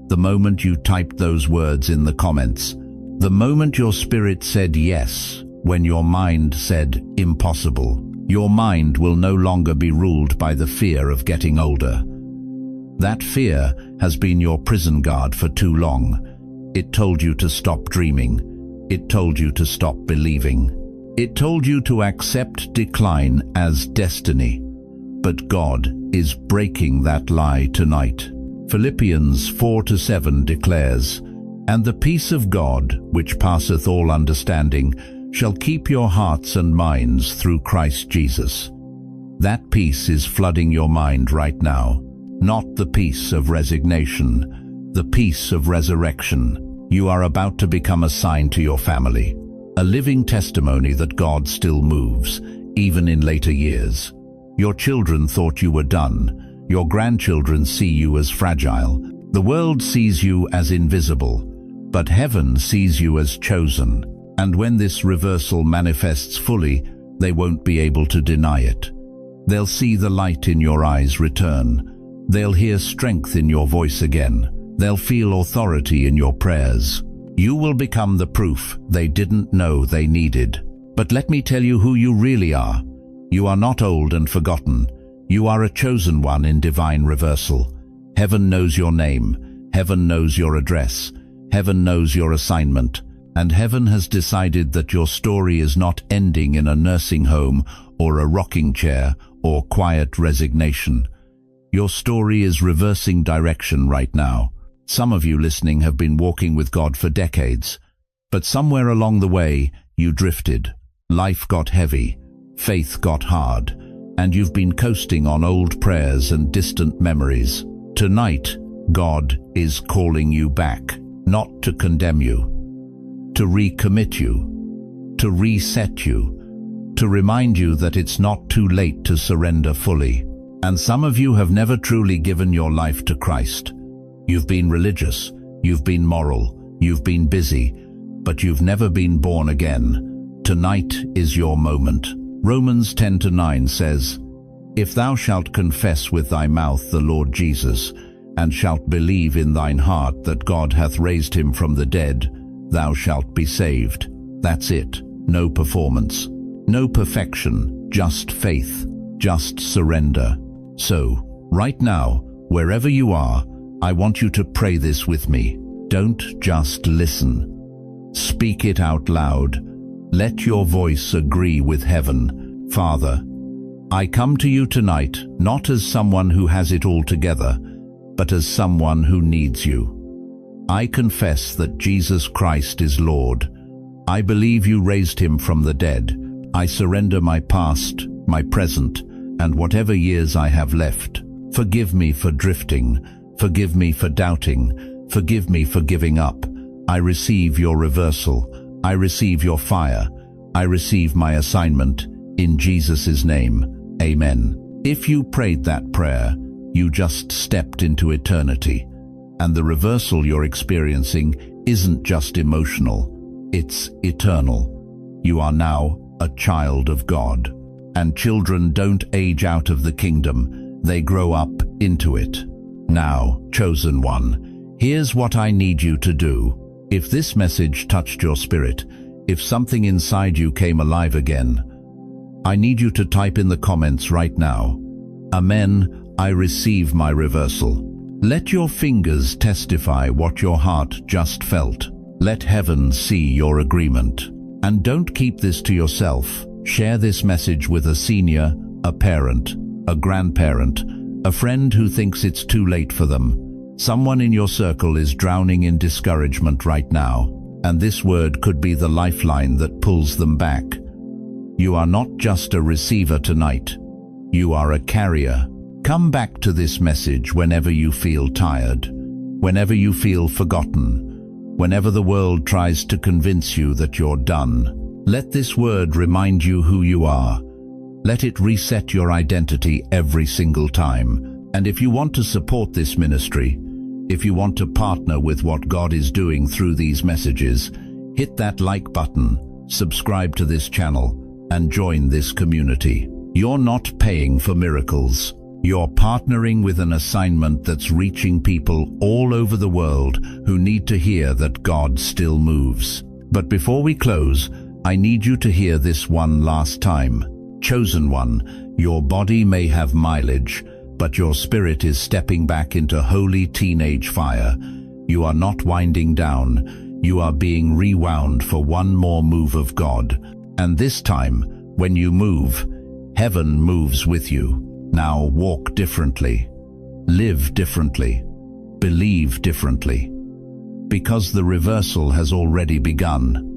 the moment you typed those words in the comments, the moment your spirit said yes when your mind said impossible. Your mind will no longer be ruled by the fear of getting older. That fear has been your prison guard for too long. It told you to stop dreaming. It told you to stop believing. It told you to accept decline as destiny. But God is breaking that lie tonight. Philippians 4-7 declares, "And the peace of God, which passeth all understanding, shall keep your hearts and minds through Christ Jesus." That peace is flooding your mind right now. Not the peace of resignation, the peace of resurrection. You are about to become a sign to your family, a living testimony that God still moves, even in later years. Your children thought you were done. Your grandchildren see you as fragile. The world sees you as invisible, but heaven sees you as chosen. And when this reversal manifests fully, they won't be able to deny it. They'll see the light in your eyes return. They'll hear strength in your voice again. They'll feel authority in your prayers. You will become the proof they didn't know they needed. But let me tell you who you really are. You are not old and forgotten. You are a chosen one in divine reversal. Heaven knows your name. Heaven knows your address. Heaven knows your assignment. And heaven has decided that your story is not ending in a nursing home or a rocking chair or quiet resignation. Your story is reversing direction right now. Some of you listening have been walking with God for decades, but somewhere along the way you drifted. Life got heavy, faith got hard, and you've been coasting on old prayers and distant memories. Tonight, God is calling you back, not to condemn you, to recommit you, to reset you, to remind you that it's not too late to surrender fully. And some of you have never truly given your life to Christ. You've been religious, you've been moral, you've been busy, but you've never been born again. Tonight is your moment. Romans 10:9 says, "If thou shalt confess with thy mouth the Lord Jesus, and shalt believe in thine heart that God hath raised him from the dead, thou shalt be saved." That's it. No performance, no perfection, just faith, just surrender. So, Right now, wherever you are, I want you to pray this with me. Don't just listen. Speak it out loud. Let your voice agree with heaven. Father, I come to you tonight, not as someone who has it all together, but as someone who needs you. I confess that Jesus Christ is Lord. I believe you raised him from the dead. I surrender my past, my present, and whatever years I have left. Forgive me for drifting. Forgive me for doubting. Forgive me for giving up. I receive your reversal. I receive your fire. I receive my assignment. In Jesus' name, amen. If you prayed that prayer, you just stepped into eternity. And the reversal you're experiencing isn't just emotional, it's eternal. You are now a child of God. And children don't age out of the kingdom, they grow up into it. Now, chosen one, here's what I need you to do. If this message touched your spirit, if something inside you came alive again, I need you to type in the comments right now, Amen, I receive my reversal. Let your fingers testify what your heart just felt. Let heaven see your agreement. And don't keep this to yourself. Share this message with a senior, a parent, a grandparent, a friend who thinks it's too late for them. Someone in your circle is drowning in discouragement right now, and this word could be the lifeline that pulls them back. You are not just a receiver tonight. You are a carrier. Come back to this message whenever you feel tired, whenever you feel forgotten, whenever the world tries to convince you that you're done. Let this word remind you who you are. Let it reset your identity every single time. And if you want to support this ministry, if you want to partner with what God is doing through these messages, hit that like button, subscribe to this channel, and join this community. You're not paying for miracles. You're partnering with an assignment that's reaching people all over the world who need to hear that God still moves. But before we close, I need you to hear this one last time. Chosen one, your body may have mileage, but your spirit is stepping back into holy teenage fire. You are not winding down. You are being rewound for one more move of God. And this time, when you move, heaven moves with you. Now walk differently. Live differently. Believe differently. Because the reversal has already begun.